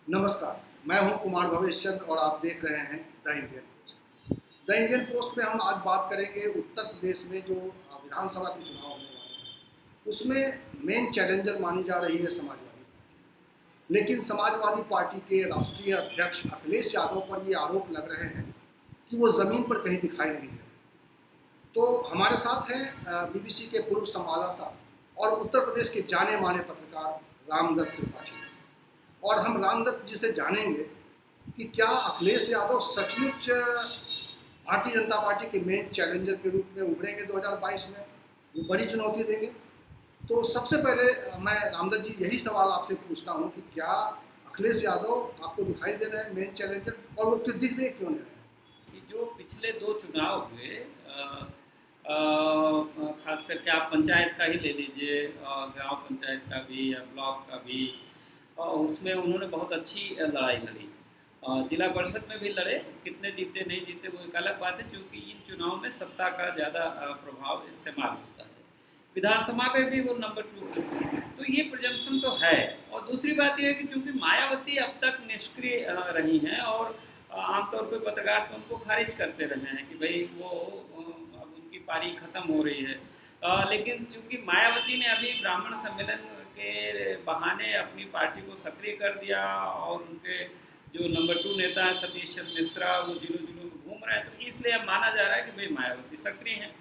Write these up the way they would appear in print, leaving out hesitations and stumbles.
नमस्कार, मैं हूं कुमार भवेश चंद और आप देख रहे हैं the Indian post. The Indian post में हम आज बात करेंगे उत्तर प्रदेश में जो विधानसभा के चुनाव होने वाले हैं, उसमें मेन चैलेंजर मानी जा रही है समाजवादी पार्टी। लेकिन समाजवादी पार्टी के राष्ट्रीय अध्यक्ष अखिलेश यादव पर ये आरोप लग रहे हैं कि वो ज़मीन पर कहीं दिखाई नहीं दे रहे। तो हमारे साथ हैं बीबीसी के पूर्व संवाददाता और उत्तर प्रदेश के जाने माने पत्रकार रामदत्त त्रिपाठी, और हम रामदत्त जी से जानेंगे कि क्या अखिलेश यादव सचमुच भारतीय जनता पार्टी के मेन चैलेंजर के रूप में उभरेंगे 2022 में, वो बड़ी चुनौती देंगे। तो सबसे पहले मैं रामदत्त जी यही सवाल आपसे पूछता हूँ कि क्या अखिलेश यादव आपको दिखाई दे रहे हैं मेन चैलेंजर, और वो दिख दे क्यों नहीं रहे? कि जो पिछले 2 चुनाव हुए, खास करके आप पंचायत का ही ले लीजिए, गांव पंचायत का भी या ब्लॉक का भी, उसमें उन्होंने बहुत अच्छी लड़ाई लड़ी। जिला परिषद में भी लड़े, कितने जीते नहीं जीते वो एक अलग बात है, क्योंकि इन चुनाव में सत्ता का ज़्यादा प्रभाव इस्तेमाल होता है। विधानसभा में भी वो नंबर 2 है, तो ये प्रजम्पशन तो है। और दूसरी बात यह है कि चूँकि मायावती अब तक निष्क्रिय रही हैं, और आमतौर पे पत्रकार तो उनको खारिज करते रहे हैं कि भाई वो अब उनकी पारी खत्म हो रही है। लेकिन चूँकि मायावती ने अभी ब्राह्मण सम्मेलन के बहाने अपनी पार्टी को सक्रिय कर दिया, और उनके जो नंबर 2 नेता हैं सतीश चंद्र मिश्रा, वो जिलों-जिलों में घूम रहे हैं, तो इसलिए अब माना जा रहा है कि भाई मायावती सक्रिय हैं।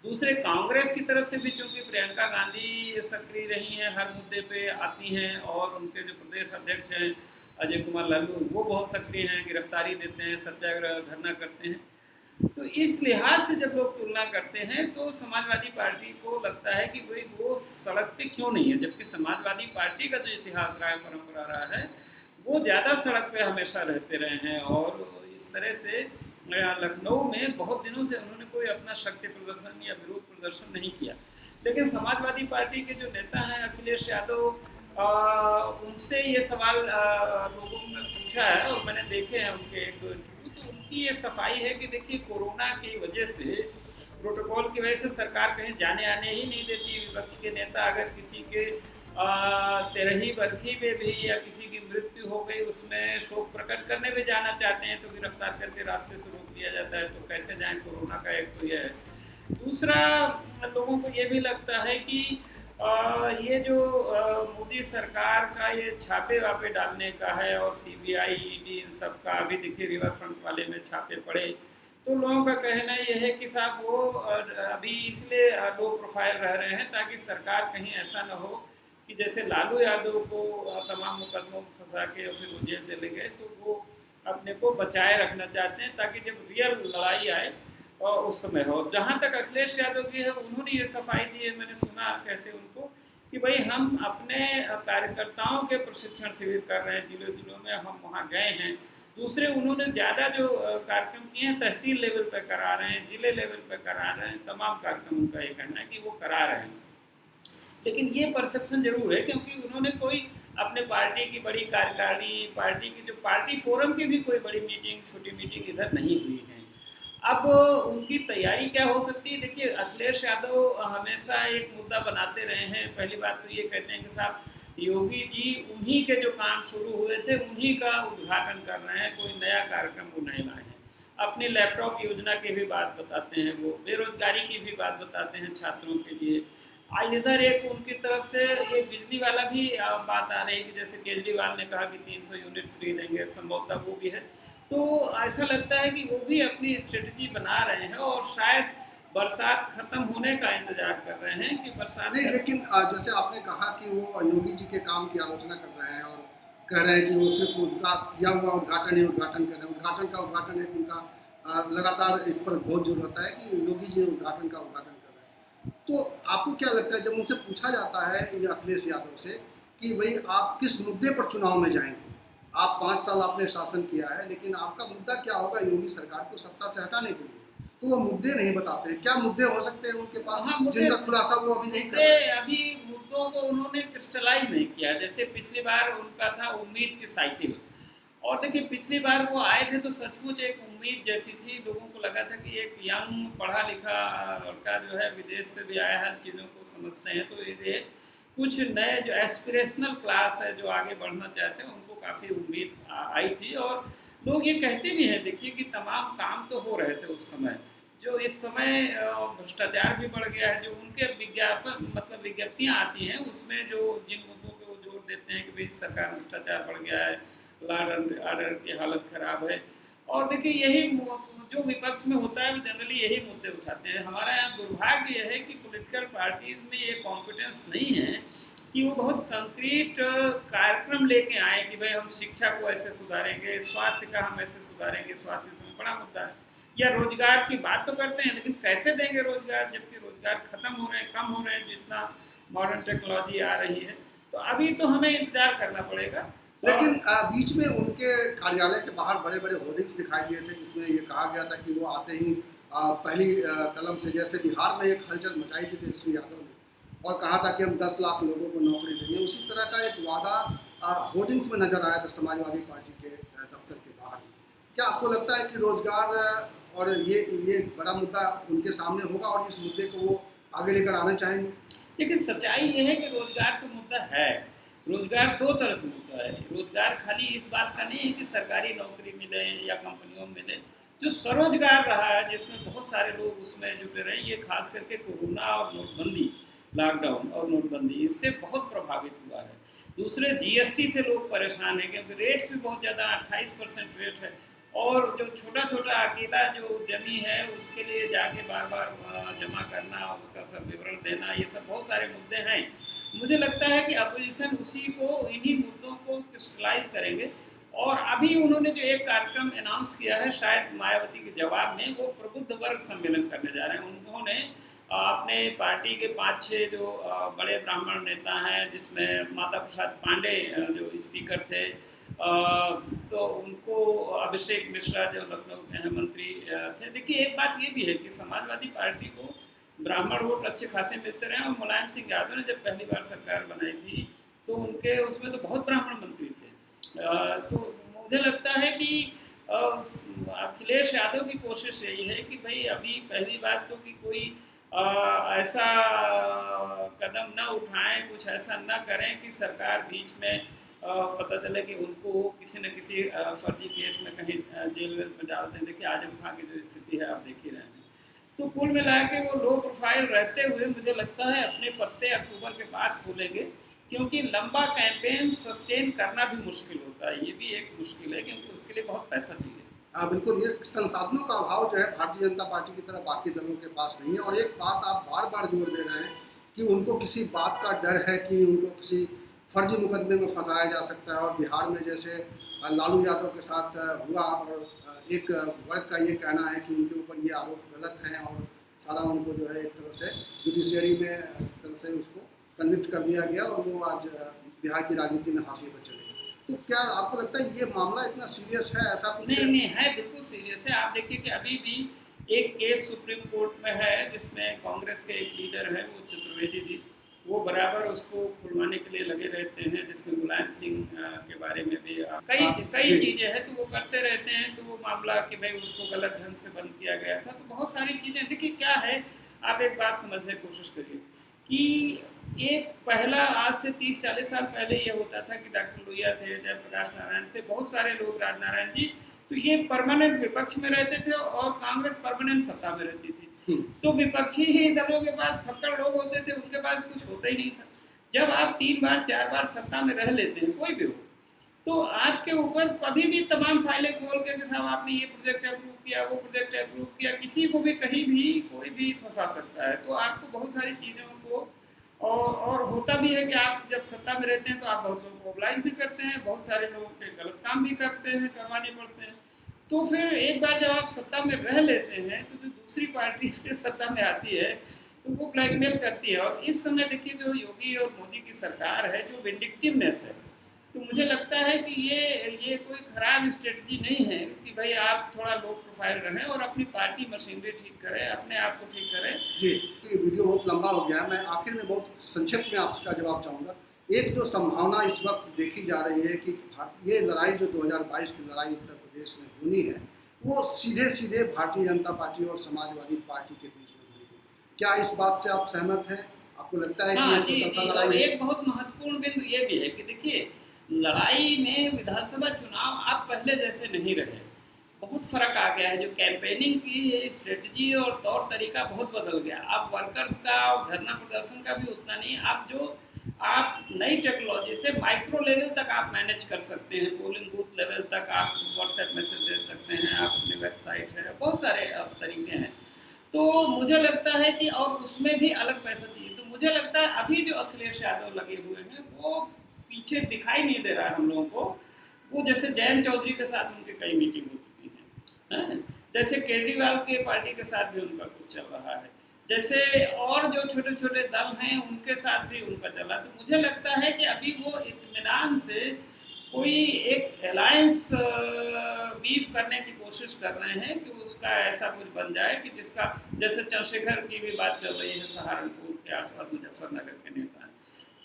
दूसरे कांग्रेस की तरफ से भी चूँकि प्रियंका गांधी सक्रिय रही हैं, हर मुद्दे पे आती हैं, और उनके जो प्रदेश अध्यक्ष हैं अजय कुमार लालू, वो बहुत सक्रिय हैं, गिरफ्तारी देते हैं, सत्याग्रह धरना करते हैं। तो इस लिहाज से जब लोग तुलना करते हैं तो समाजवादी पार्टी को लगता है कि भाई वो सड़क पे क्यों नहीं है, जबकि समाजवादी पार्टी का जो इतिहास रहा है, परंपरा रहा है, वो ज़्यादा सड़क पे हमेशा रहते रहे हैं। और इस तरह से लखनऊ में बहुत दिनों से उन्होंने कोई अपना शक्ति प्रदर्शन या विरोध प्रदर्शन नहीं किया। लेकिन समाजवादी पार्टी के जो नेता हैं अखिलेश यादव, उनसे ये सवाल लोगों ने पूछा है, और मैंने देखे हैं उनके 1-2 इंटरव्यू, तो उनकी ये सफाई है कि देखिए, कोरोना की वजह से, प्रोटोकॉल की वजह से सरकार कहीं जाने आने ही नहीं देती। विपक्ष के नेता अगर किसी के 13वीं बरखी में भी या किसी की मृत्यु हो गई, उसमें शोक प्रकट करने में जाना चाहते हैं तो गिरफ्तार करके रास्ते से रोक दिया जाता है। तो कैसे जाएं, कोरोना का एक तो यह है। दूसरा, लोगों को ये भी लगता है कि ये जो मोदी सरकार का ये छापे वापे डालने का है, और सीबीआई, ईडी, इन सब का अभी देखिए रिवर फ्रंट वाले में छापे पड़े, तो लोगों का कहना ये है कि साहब वो अभी इसलिए लो प्रोफाइल रह रहे हैं ताकि सरकार कहीं ऐसा ना हो कि जैसे लालू यादव को तमाम मुकदमों में फंसा के और फिर वो जेल चले गए, तो वो अपने को बचाए रखना चाहते हैं ताकि जब रियल लड़ाई आए और उस समय हो। जहाँ तक अखिलेश यादव की है, उन्होंने ये सफाई दी है, मैंने सुना कहते उनको कि भाई हम अपने कार्यकर्ताओं के प्रशिक्षण शिविर कर रहे हैं, जिलों जिलों में हम वहाँ गए हैं। दूसरे, उन्होंने ज़्यादा जो कार्यक्रम किए हैं तहसील लेवल पे करा रहे हैं, जिले लेवल पे करा रहे हैं, तमाम कार्यक्रम उनका ये कहना है कि वो करा रहे हैं। लेकिन ये परसेप्शन जरूर है, क्योंकि उन्होंने कोई अपने पार्टी की बड़ी कार्यकारिणी, पार्टी की जो पार्टी फोरम की भी कोई बड़ी मीटिंग, छोटी मीटिंग इधर नहीं हुई है। अब उनकी तैयारी क्या हो सकती है? देखिए, अखिलेश यादव हमेशा एक मुद्दा बनाते रहे हैं। पहली बात तो ये कहते हैं कि साहब योगी जी उन्हीं के जो काम शुरू हुए थे उन्हीं का उद्घाटन कर रहे हैं, कोई नया कार्यक्रम वो नहीं लाए हैं। अपनी लैपटॉप योजना की भी बात बताते हैं, वो बेरोजगारी की भी बात बताते हैं छात्रों के लिए। इधर एक उनकी तरफ से ये बिजली वाला भी बात आ रही है कि जैसे केजरीवाल ने कहा कि 300 यूनिट फ्री देंगे, संभवतः वो भी है। तो ऐसा लगता है कि वो भी अपनी स्ट्रेटजी बना रहे हैं, और शायद बरसात खत्म होने का इंतजार कर रहे हैं कि बरसात नहीं, लेकिन जैसे आपने कहा कि वो योगी जी के काम की आलोचना कर रहे हैं और कह रहे हैं कि वो सिर्फ उनका किया हुआ उद्घाटन ही उद्घाटन कर रहे हैं। उद्घाटन एक उनका लगातार इस पर बहुत जोर होता है कि योगी जी उद्घाटन का उद्घाटन कर रहे हैं। तो आपको क्या लगता है जब उनसे पूछा जाता है ये अखिलेश यादव से कि भाई आप किस मुद्दे पर चुनाव में जाएंगे? आप 5 साल आपने शासन किया है, लेकिन आपका मुद्दा क्या होगा योगी सरकार को सत्ता से हटाने के लिए? तो वो मुद्दे नहीं बताते। क्या मुद्दे हो सकते हैं उनके पास? हाँ, जिनका खुलासा वो अभी नहीं कर रहे? अभी मुद्दों को उन्होंने क्रिस्टलाइज नहीं किया। जैसे पिछली बार उनका था उम्मीद की साइकिल, और देखिए पिछली बार वो आए थे तो सचमुच एक उम्मीद जैसी थी, लोगों को लगा था कि एक यंग पढ़ा लिखा लड़का जो है विदेश से भी आया है, चीज़ों को समझते हैं, तो ये कुछ नए जो एस्पिरेशनल क्लास है जो आगे बढ़ना चाहते हैं उनको काफ़ी उम्मीद आई थी। और लोग ये कहते भी हैं, देखिए कि तमाम काम तो हो रहे थे उस समय, जो इस समय भ्रष्टाचार भी बढ़ गया है, जो उनके विज्ञापन मतलब विज्ञप्तियाँ आती हैं उसमें जो जिन मुद्दों पे वो जोर देते हैं कि भाई सरकार में भ्रष्टाचार बढ़ गया है, लॉ आर्डर की हालत ख़राब है। और देखिए यही जो विपक्ष में होता है वो जनरली यही मुद्दे उठाते हैं। हमारा यहाँ दुर्भाग्य यह है कि पॉलिटिकल पार्टीज में ये कॉम्पिटेंस नहीं है कि वो बहुत कंक्रीट कार्यक्रम लेके आए कि भाई हम शिक्षा को ऐसे सुधारेंगे, स्वास्थ्य का हम ऐसे सुधारेंगे, स्वास्थ्य में बड़ा मुद्दा है, या रोजगार की बात तो करते हैं लेकिन कैसे देंगे रोजगार, जबकि रोजगार खत्म हो रहे हैं, कम हो रहे हैं, जितना मॉडर्न टेक्नोलॉजी आ रही है। तो अभी तो हमें इंतजार करना पड़ेगा। लेकिन बीच में उनके कार्यालय के बाहर बड़े बड़े होर्डिंग्स दिखाई दिए थे जिसमें ये कहा गया था कि वो आते ही पहली कलम से, जैसे बिहार में एक हलचल मचाई थी तेजस्वी यादव ने और कहा था कि हम 10 लाख लोगों को नौकरी देंगे, उसी तरह का एक वादा होर्डिंग्स में नजर आया था समाजवादी पार्टी के दफ्तर के बाहर। क्या आपको लगता है कि रोजगार और ये बड़ा मुद्दा उनके सामने होगा और इस मुद्दे को वो आगे लेकर आना चाहेंगे? लेकिन सच्चाई ये है कि रोजगार तो मुद्दा है। रोजगार दो तरह से मुद्दा है। रोजगार खाली इस बात का नहीं है कि सरकारी नौकरी मिले या कंपनियों में मिले, जो स्वरोजगार रहा है जिसमें बहुत सारे लोग उसमें जुटे रहे, ये खास करके कोरोना और नोटबंदी, लॉकडाउन और नोटबंदी, इससे बहुत प्रभावित हुआ है। दूसरे जीएसटी से लोग परेशान हैं क्योंकि रेट्स भी बहुत ज़्यादा 28% रेट है, और जो छोटा छोटा अकेला जो उद्यमी है उसके लिए जाके बार बार जमा करना, उसका सब विवरण देना, ये सब बहुत सारे मुद्दे हैं। मुझे लगता है कि अपोजिशन उसी को, इन्हीं मुद्दों को क्रिस्टलाइज करेंगे। और अभी उन्होंने जो एक कार्यक्रम अनाउंस किया है शायद मायावती के जवाब में, वो प्रबुद्ध वर्ग सम्मेलन करने जा रहे हैं। उन्होंने अपने पार्टी के 5-6 जो बड़े ब्राह्मण नेता हैं, जिसमें माता प्रसाद पांडे जो स्पीकर थे, तो उनको अभिषेक मिश्रा जो लखनऊ के हैं मंत्री थे। देखिए एक बात ये भी है कि समाजवादी पार्टी को ब्राह्मण वोट अच्छे खासे मिलते रहे, और मुलायम सिंह यादव ने जब पहली बार सरकार बनाई थी तो उनके उसमें तो बहुत ब्राह्मण मंत्री थे। तो मुझे लगता है कि अखिलेश यादव की कोशिश यही है कि भाई अभी पहली बात तो कि कोई ऐसा कदम न उठाएं, कुछ ऐसा न करें कि सरकार बीच में पता चले कि उनको किसी न किसी फर्जी केस में कहीं जेल वेल में डाल दें। देखिए आजम खां की जो स्थिति है आप देख ही रहे हैं। तो कुल मिला के वो लो प्रोफाइल रहते हुए मुझे लगता है अपने पत्ते अक्टूबर के बाद खोलेंगे, क्योंकि लंबा कैंपेन सस्टेन करना भी मुश्किल होता है। ये भी एक मुश्किल है क्योंकि उसके लिए बहुत पैसा चाहिए। हाँ बिल्कुल, ये संसाधनों का अभाव जो है भारतीय जनता पार्टी की तरह बाकी दलों के पास नहीं है। और एक बात आप बार बार जोर दे रहे हैं कि उनको किसी बात का डर है कि उनको किसी फर्जी मुकदमे में फंसाया जा सकता है। और बिहार में जैसे लालू यादव के साथ हुआ, और एक वर्ग का ये कहना है कि उनके ऊपर ये आरोप गलत हैं और सारा उनको जो है एक तरह से जुडिशरी में एक तरह से उसको कन्विक्ट कर दिया गया और वो आज बिहार की राजनीति में हाशिए पर चले गए। तो क्या आपको लगता है ये मामला इतना सीरियस है? ऐसा कुछ नहीं है, बिल्कुल सीरियस है। आप देखिए कि अभी भी एक केस सुप्रीम कोर्ट में है जिसमें कांग्रेस के एक लीडर है, वो चतुर्वेदी जी, वो बराबर उसको खुलवाने के लिए लगे रहते हैं, जिसमें मुलायम सिंह के बारे में भी कई चीज़ें हैं, तो वो करते रहते हैं। तो वो मामला कि भाई उसको गलत ढंग से बंद किया गया था, तो बहुत सारी चीज़ें। देखिए क्या है, आप एक बात समझने की कोशिश करिए कि एक पहला आज से 30-40 साल पहले ये होता था कि डॉक्टर लोहिया थे, जयप्रकाश नारायण थे, बहुत सारे लोग, राजनारायण जी, तो ये परमानेंट विपक्ष में रहते थे और कांग्रेस परमानेंट सत्ता में रहती थी। तो विपक्षी ही दलों के पास फक्कड़ लोग होते थे, उनके पास कुछ होता ही नहीं था। जब आप 3 बार 4 बार सत्ता में रह लेते हैं, कोई भी हो, तो आपके ऊपर कभी भी तमाम फाइलें खोल के साहब आपने ये प्रोजेक्ट अप्रूव किया, वो प्रोजेक्ट अप्रूव किया, किसी को भी कहीं भी कोई भी फंसा सकता है। तो आपको बहुत सारी चीज़ों को और होता भी है कि आप जब सत्ता में रहते हैं तो आप बहुत लोगों को मोबिलाइज भी करते हैं, बहुत सारे लोगों के गलत काम भी करते हैं, करवाने पड़ते हैं। तो फिर एक बार जब आप सत्ता में रह लेते हैं तो जो दूसरी पार्टी फिर सत्ता में आती है तो वो ब्लैकमेल करती है। और इस समय देखिए जो योगी और मोदी की सरकार है, जो विंडिक्टिवनेस है, तो मुझे लगता है कि ये कोई ख़राब स्ट्रेटजी नहीं है कि भाई आप थोड़ा लो प्रोफाइल रहें और अपनी पार्टी मशीनरी ठीक करें, अपने आप को ठीक करें। जी, ये वीडियो बहुत लंबा हो गया है, मैं आखिर में बहुत संक्षिप्त में आपका जवाब चाहूँगा। एक जो संभावना इस वक्त देखी जा रही है कि ये लड़ाई जो 2022 की लड़ाई उत्तर प्रदेश में होनी है, वो सीधे सीधे भारतीय जनता पार्टी और समाजवादी पार्टी के बीच में हुई है। क्या इस बात से आप सहमत हैं? आपको लगता है कि हाँ ये जी स्वतंत्रता जी, और लड़ाई है? एक बहुत महत्वपूर्ण बिंदु ये भी है कि देखिए, लड़ाई में विधानसभा चुनाव अब पहले जैसे नहीं रहे, बहुत फर्क आ गया है। जो कैंपेनिंग की स्ट्रेटजी और तौर तरीका बहुत बदल गया। अब वर्कर्स का और धरना प्रदर्शन का भी उतना नहीं। आप जो आप नई टेक्नोलॉजी से माइक्रो लेवल तक आप मैनेज कर सकते हैं, पोलिंग बूथ लेवल तक आप व्हाट्सएप मैसेज दे सकते हैं, आप अपनी वेबसाइट है, बहुत सारे तरीके हैं। तो मुझे लगता है कि और उसमें भी अलग पैसा चाहिए। तो मुझे लगता है अभी जो अखिलेश यादव लगे हुए हैं वो पीछे दिखाई नहीं दे रहा है हम लोगों को। वो जैसे जयंत चौधरी के साथ उनके कई मीटिंग हो चुकी हैं, जैसे केजरीवाल के पार्टी के साथ भी उनका कुछ चल रहा है, जैसे और जो छोटे छोटे दल हैं उनके साथ भी उनका चल रहा है। तो मुझे लगता है कि अभी वो इत्मीनान से कोई एक अलायंस वीव करने की कोशिश कर रहे हैं कि उसका ऐसा कुछ बन जाए कि जिसका, जैसे चंद्रशेखर की भी बात चल रही है, सहारनपुर के आसपास मुजफ्फरनगर के नेता हैं।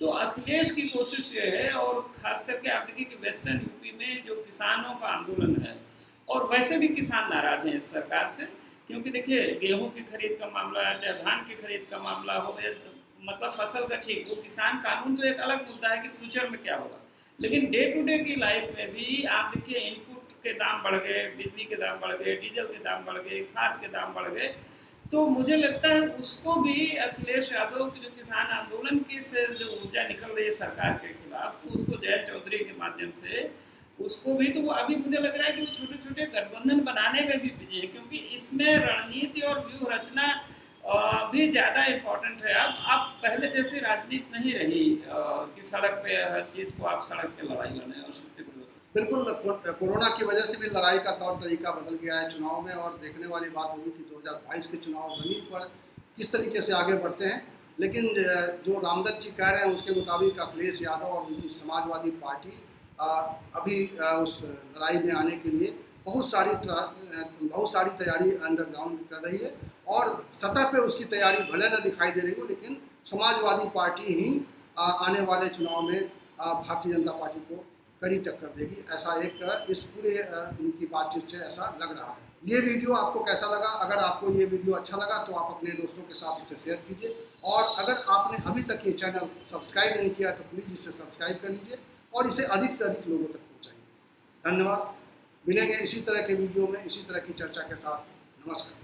तो अखिलेश की कोशिश ये है, और खास करके आप देखिए कि वेस्टर्न यूपी में जो किसानों का आंदोलन है, और वैसे भी किसान नाराज हैं इस सरकार से, क्योंकि देखिए गेहूं की खरीद का मामला है, चाहे धान की खरीद का मामला हो, या मतलब फसल का, ठीक, वो किसान कानून तो एक अलग मुद्दा है कि फ्यूचर में क्या होगा, लेकिन डे टू डे की लाइफ में भी आप देखिए इनपुट के दाम बढ़ गए, बिजली के दाम बढ़ गए, डीजल के दाम बढ़ गए, खाद के दाम बढ़ गए। तो मुझे लगता है उसको भी अखिलेश यादव की जो किसान आंदोलन की से जो ऊर्जा निकल रही है सरकार के खिलाफ, तो उसको जयंत चौधरी के माध्यम से उसको भी, तो वो अभी मुझे लग रहा है कि वो छोटे छोटे गठबंधन बनाने में भी बिजी है, क्योंकि इसमें रणनीति और व्यूह रचना भी ज़्यादा इम्पोर्टेंट है। अब पहले जैसी राजनीति नहीं रही कि सड़क पे हर चीज़ को आप सड़क पे लड़ाई लड़ें और शक्ति प्रदर्शन। बिल्कुल, कोरोना की वजह से भी लड़ाई का तौर तरीका बदल गया है चुनाव में, और देखने वाली बात होगी कि 2022 के चुनाव ज़मीन पर किस तरीके से आगे बढ़ते हैं। लेकिन जो रामदत्त जी कह रहे हैं उसके मुताबिक अखिलेश यादव और उनकी समाजवादी पार्टी अभी उस लड़ाई में आने के लिए बहुत सारी तैयारी अंडरग्राउंड कर रही है, और सतह पे उसकी तैयारी भले न दिखाई दे रही हो, लेकिन समाजवादी पार्टी ही आने वाले चुनाव में भारतीय जनता पार्टी को कड़ी टक्कर देगी। ऐसा एक इस पूरे उनकी बातचीत से ऐसा लग रहा है। ये वीडियो आपको कैसा लगा? अगर आपको ये वीडियो अच्छा लगा तो आप अपने दोस्तों के साथ इसे शेयर कीजिए, और अगर आपने अभी तक ये चैनल सब्सक्राइब नहीं किया तो प्लीज़ इसे सब्सक्राइब कर लीजिए और इसे अधिक से अधिक लोगों तक पहुँचाइए। धन्यवाद। मिलेंगे इसी तरह के वीडियो में इसी तरह की चर्चा के साथ। नमस्कार।